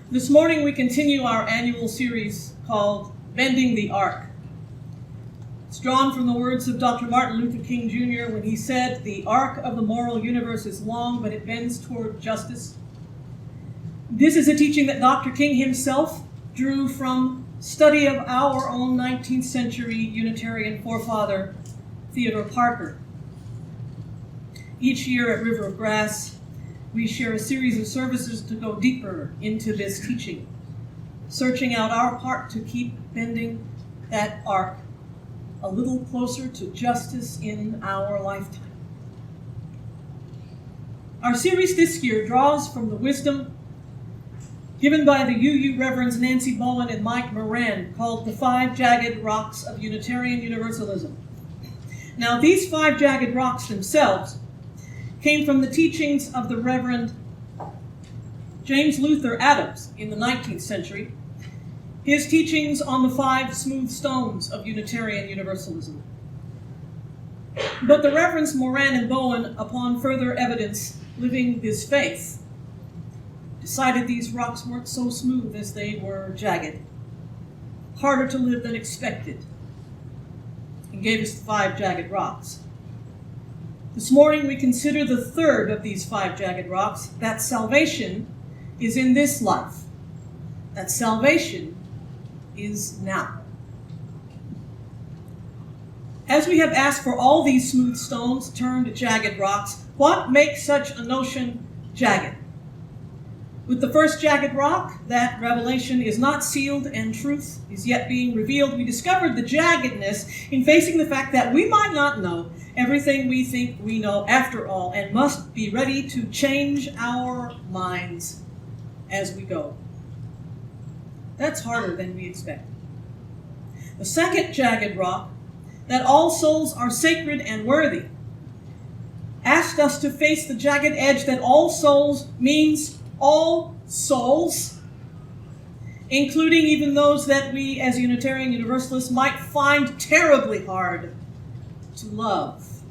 This morning we continue our annual series called Bending the Arc. It's drawn from the words of Dr. Martin Luther King Jr. when he said, "The arc of the moral universe is long, but it bends toward justice." This is a teaching that Dr. King himself drew from study of our own 19th century Unitarian forefather, Theodore Parker. Each year at River of Grass, we share a series of services to go deeper into this teaching, searching out our part to keep bending that arc a little closer to justice in our lifetime. Our series this year draws from the wisdom given by the UU Reverends Nancy Bowen and Mike Moran, called The Five Jagged Rocks of Unitarian Universalism. Now, these five jagged rocks themselves came from the teachings of the Reverend James Luther Adams in the 19th century, his teachings on the five smooth stones of Unitarian Universalism. But the Reverends Moran and Bowen, upon further evidence living this faith, decided these rocks weren't so smooth as they were jagged, harder to live than expected, and gave us the five jagged rocks. This morning we consider the third of these five jagged rocks, that salvation is in this life. That salvation is now. As we have asked for all these smooth stones turned jagged rocks, what makes such a notion jagged? With the first jagged rock, that revelation is not sealed and truth is yet being revealed, we discovered the jaggedness in facing the fact that we might not know everything we think we know after all, and must be ready to change our minds as we go. That's harder than we expected. The second jagged rock, that all souls are sacred and worthy, asked us to face the jagged edge that all souls means all souls, including even those that we as Unitarian Universalists might find terribly hard to love.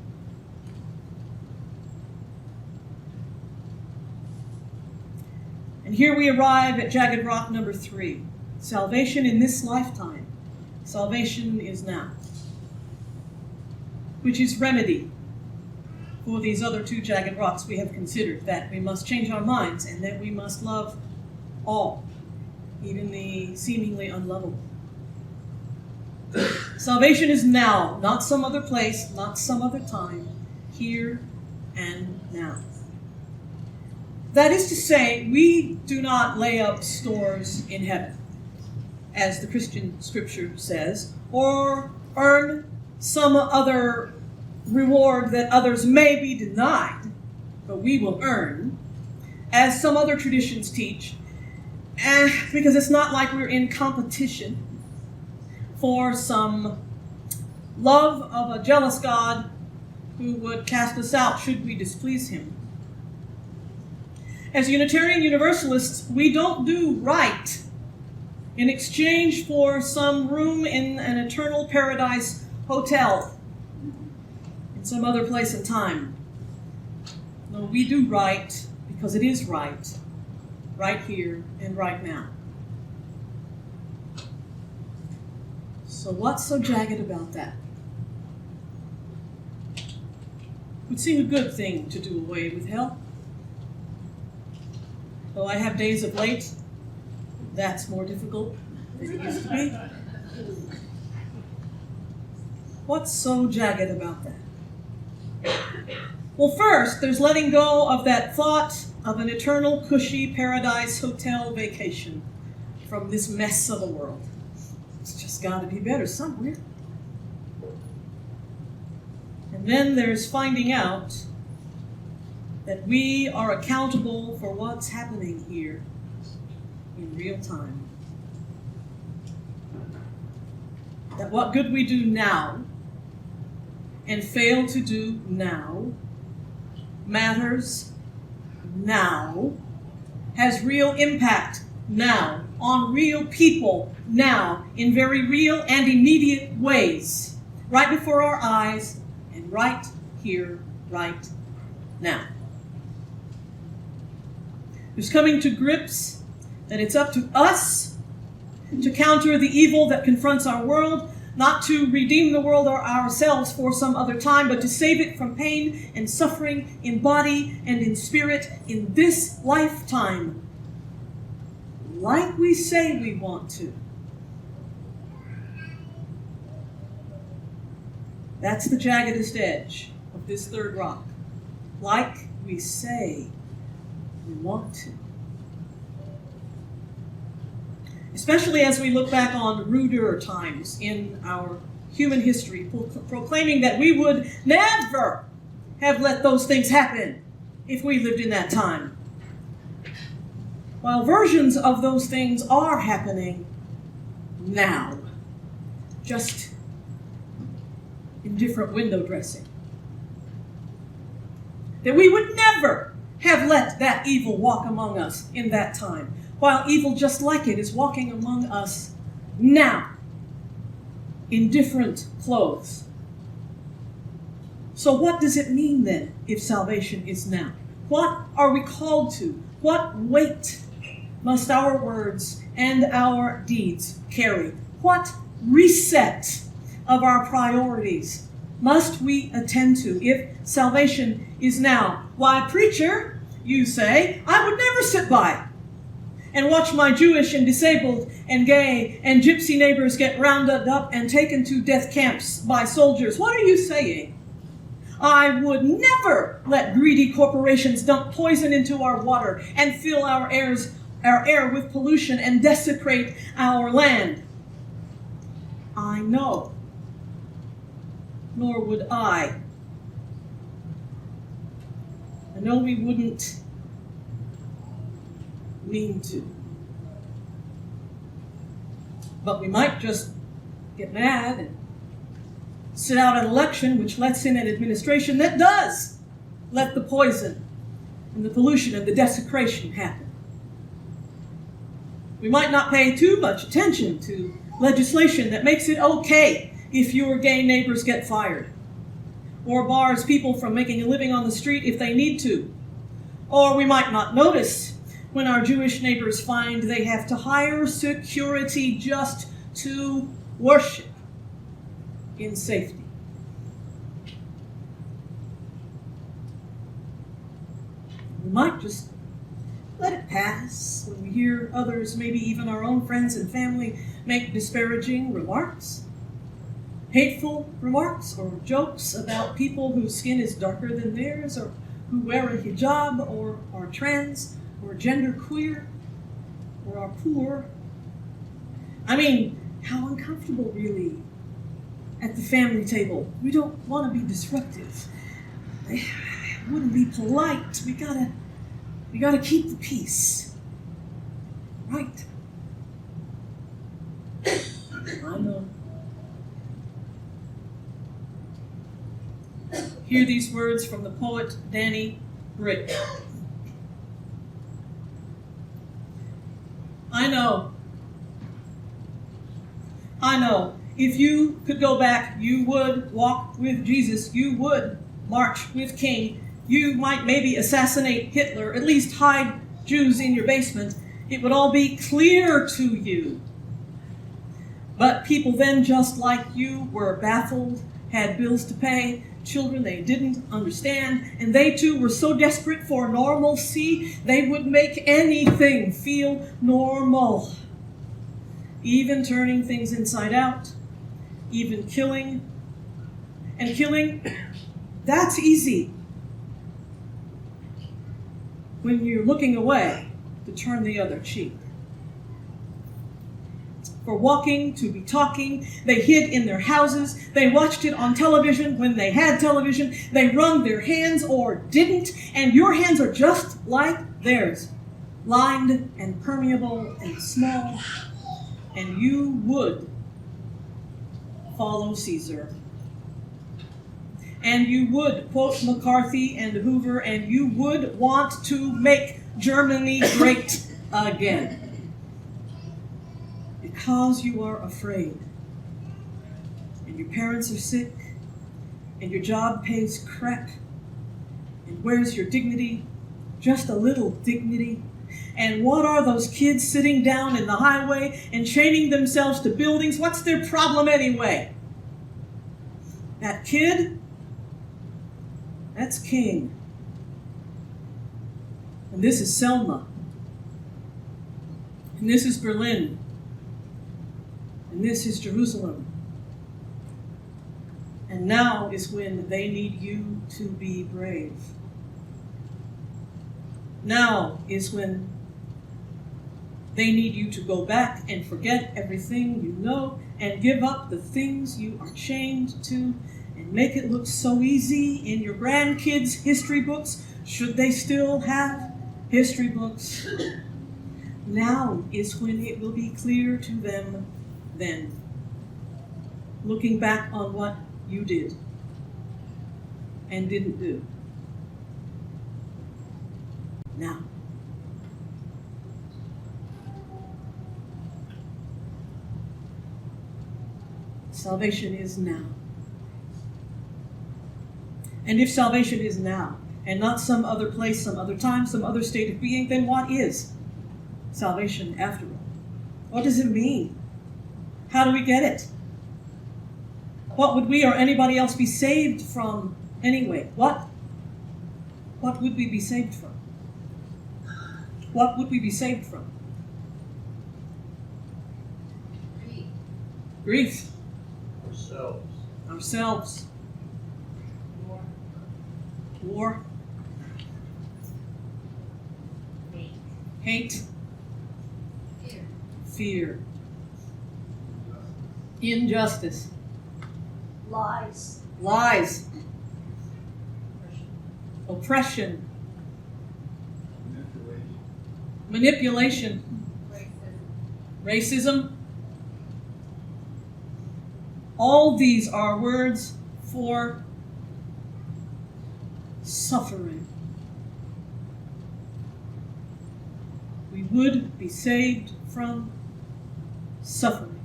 And here we arrive at jagged rock number 3. Salvation in this lifetime. Salvation is now. Which is remedy for these other two jagged rocks we have considered, that we must change our minds and that we must love all, even the seemingly unlovable. Salvation is now, not some other place, not some other time, here and now. That is to say, we do not lay up stores in heaven, as the Christian scripture says, or earn some other reward that others may be denied, but we will earn, as some other traditions teach, because it's not like we're in competition for some love of a jealous God who would cast us out should we displease him. As Unitarian Universalists, we don't do right in exchange for some room in an eternal paradise hotel in some other place and time. No, we do right because it is right here and right now. So what's so jagged about that? It would seem a good thing to do away with hell. Though I have days of late, that's more difficult than it used to be. What's so jagged about that? Well, first, there's letting go of that thought of an eternal, cushy paradise hotel vacation from this mess of a world. It's just got to be better somewhere. And then there's finding out that we are accountable for what's happening here in real time. That what good we do now and fail to do now matters now, has real impact now, on real people now, in very real and immediate ways, right before our eyes and right here, right now. There's coming to grips That it's up to us to counter the evil that confronts our world, not to redeem the world or ourselves for some other time, but to save it from pain and suffering in body and in spirit in this lifetime, like we say we want to. That's the jaggedest edge of this third rock. Like we say we want to. Especially as we look back on ruder times in our human history, proclaiming that we would never have let those things happen if we lived in that time. While versions of those things are happening now, just in different window dressing. That we would never have let that evil walk among us in that time, while evil just like it is walking among us now, in different clothes. So what does it mean then, if salvation is now? What are we called to? What weight must our words and our deeds carry? What reset of our priorities must we attend to if salvation is now? Why, preacher, you say, I would never sit by and watch my Jewish and disabled and gay and gypsy neighbors get rounded up and taken to death camps by soldiers. What are you saying? I would never let greedy corporations dump poison into our water and fill our air with pollution and desecrate our land. I know. Nor would I. I know we wouldn't mean to. But we might just get mad and sit out an election which lets in an administration that does let the poison and the pollution and the desecration happen. We might not pay too much attention to legislation that makes it okay if your gay neighbors get fired, or bars people from making a living on the street if they need to. Or we might not notice when our Jewish neighbors find they have to hire security just to worship in safety. We might just let it pass when we hear others, maybe even our own friends and family, make disparaging remarks, hateful remarks or jokes about people whose skin is darker than theirs, or who wear a hijab, or are trans, or genderqueer, or are poor. I mean, how uncomfortable, really, at the family table. We don't want to be disruptive. It wouldn't be polite. We gotta keep the peace. Right. I know. Hear these words from the poet Danny Brick. I know. If you could go back, you would walk with Jesus. You would march with King. You might maybe assassinate Hitler, at least hide Jews in your basement. It would all be clear to you. But people then, just like you, were baffled, had bills to pay, children they didn't understand, and they too were so desperate for normalcy, they would make anything feel normal. Even turning things inside out, even killing. And killing, that's easy. When you're looking away to turn the other cheek. For walking to be talking, they hid in their houses, they watched it on television when they had television, they wrung their hands or didn't, and your hands are just like theirs, lined and permeable and small, and you would follow Caesar. And you would quote McCarthy and Hoover, and you would want to make Germany great again. Because you are afraid, and your parents are sick, and your job pays crap, and where's your dignity? Just a little dignity. And what are those kids sitting down in the highway and chaining themselves to buildings? What's their problem anyway? That kid, that's King. And this is Selma. And this is Berlin. And this is Jerusalem. And now is when they need you to be brave. Now is when they need you to go back and forget everything you know and give up the things you are chained to and make it look so easy in your grandkids' history books, should they still have history books. Now is when it will be clear to them then, looking back on what you did and didn't do. Now. Salvation is now. And if salvation is now, and not some other place, some other time, some other state of being, then what is salvation after all? What does it mean? How do we get it? What would we or anybody else be saved from anyway? What would we be saved from? What would we be saved from? Grief. Ourselves. War. Hate. Fear. Injustice. Lies. Oppression. Manipulation. Racism. All these are words for suffering. We would be saved from suffering.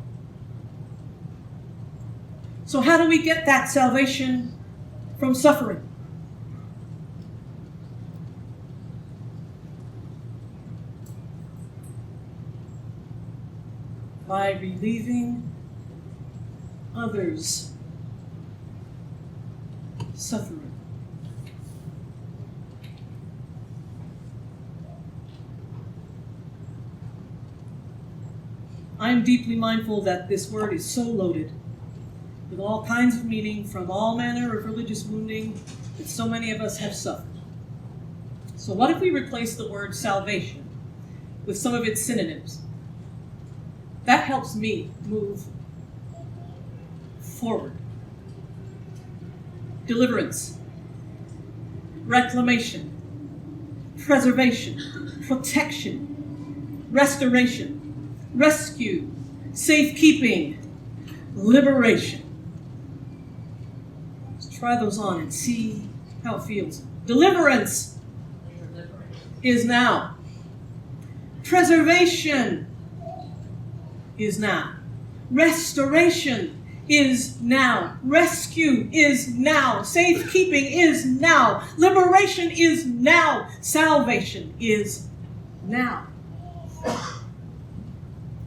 So how do we get that salvation from suffering? By relieving others' suffering. I am deeply mindful that this word is so loaded with all kinds of meaning from all manner of religious wounding that so many of us have suffered. So what if we replace the word salvation with some of its synonyms? That helps me move forward. Deliverance, reclamation, preservation, protection, restoration, rescue, safekeeping, liberation. Let's try those on and see how it feels. Deliverance is now. Preservation is now. Restoration is now. Rescue is now. Safekeeping is now. Liberation is now. Salvation is now.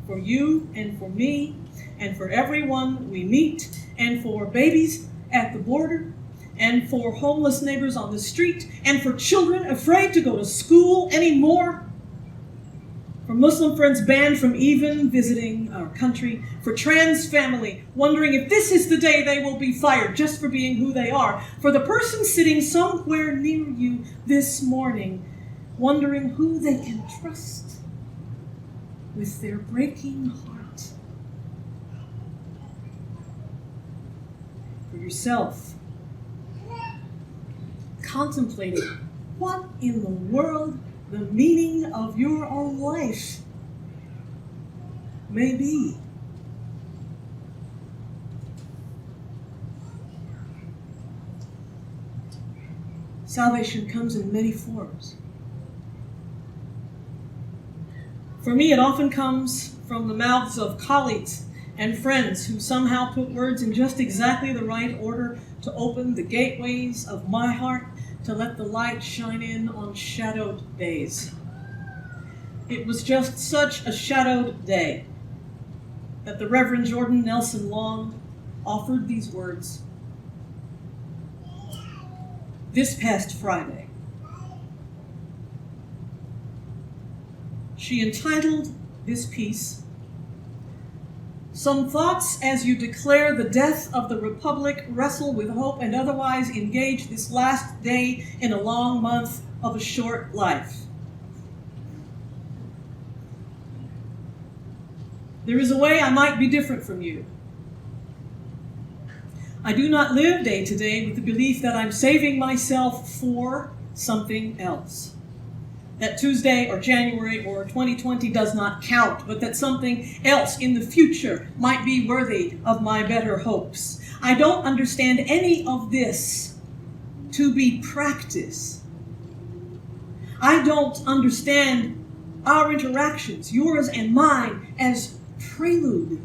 For you and for me and for everyone we meet and for babies at the border and for homeless neighbors on the street and for children afraid to go to school anymore, for Muslim friends banned from even visiting our country, for trans family wondering if this is the day they will be fired just for being who they are, for the person sitting somewhere near you this morning wondering who they can trust with their breaking heart, for yourself contemplating what in the world the meaning of your own life may be. Salvation comes in many forms. For me, it often comes from the mouths of colleagues and friends who somehow put words in just exactly the right order to open the gateways of my heart to let the light shine in on shadowed days. It was just such a shadowed day that the Reverend Jordan Nelson Long offered these words this past Friday. She entitled this piece, "Some Thoughts as You Declare the Death of the Republic, Wrestle with Hope, and Otherwise Engage This Last Day in a Long Month of a Short Life." There is a way I might be different from you. I do not live day to day with the belief that I'm saving myself for something else. That Tuesday or January or 2020 does not count, but that something else in the future might be worthy of my better hopes. I don't understand any of this to be practice. I don't understand our interactions, yours and mine, as prelude.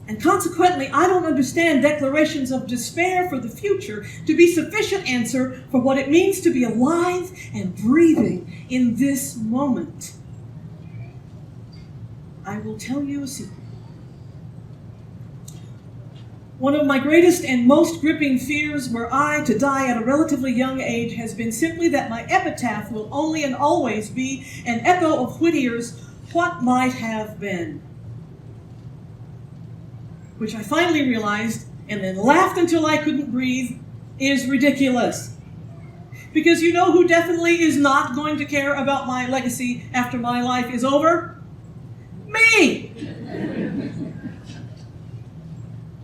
And consequently, I don't understand declarations of despair for the future to be sufficient answer for what it means to be alive and breathing in this moment. I will tell you a secret. One of my greatest and most gripping fears were I to die at a relatively young age has been simply that my epitaph will only and always be an echo of Whittier's "What Might Have Been," which I finally realized, and then laughed until I couldn't breathe, is ridiculous. Because you know who definitely is not going to care about my legacy after my life is over? Me!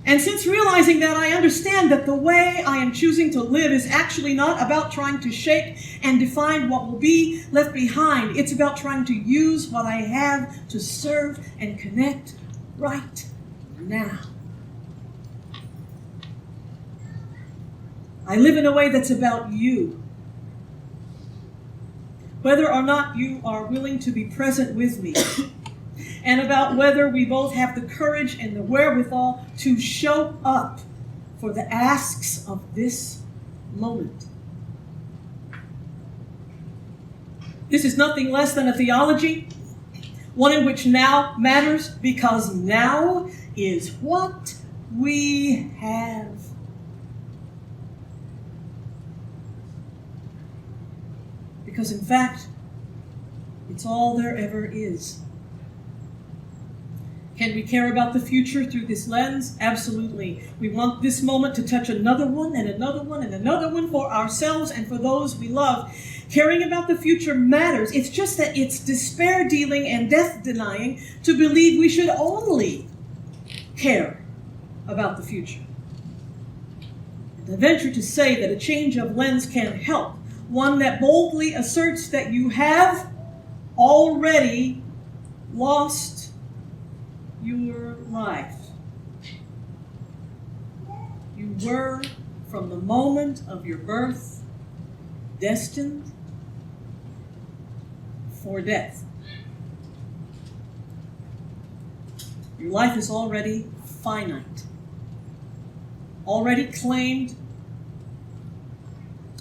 And since realizing that, I understand that the way I am choosing to live is actually not about trying to shape and define what will be left behind. It's about trying to use what I have to serve and connect right now. I live in a way that's about you. Whether or not you are willing to be present with me, and about whether we both have the courage and the wherewithal to show up for the asks of this moment. This is nothing less than a theology, one in which now matters because now is what we have. Because in fact, it's all there ever is. Can we care about the future through this lens? Absolutely. We want this moment to touch another one and another one and another one for ourselves and for those we love. Caring about the future matters. It's just that it's despair-dealing and death-denying to believe we should only care about the future. And I venture to say that a change of lens can help, one that boldly asserts that you have already lost your life. You were, from the moment of your birth, destined for death. Your life is already finite, already claimed,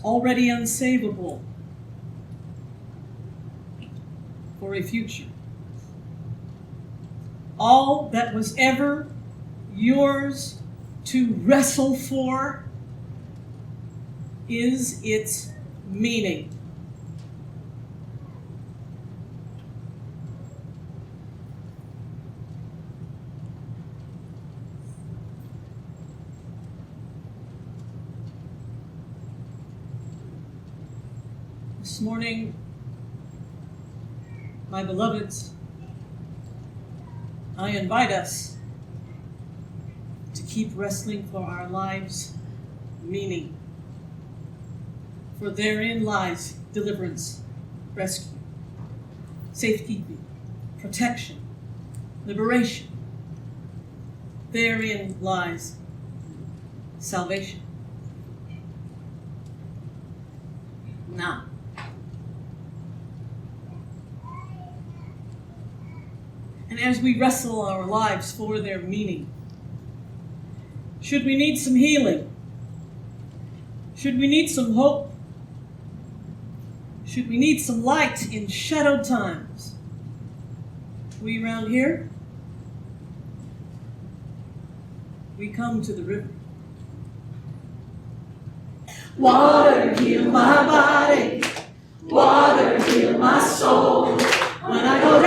already unsavable for a future. All that was ever yours to wrestle for is its meaning. This morning, my beloveds, I invite us to keep wrestling for our lives' meaning. For therein lies deliverance, rescue, safekeeping, protection, liberation. Therein lies salvation. Now, and as we wrestle our lives for their meaning, should we need some healing? Should we need some hope? Should we need some light in shadowed times, we round here, we come to the river. Water, heal my body. Water, heal my soul. When I go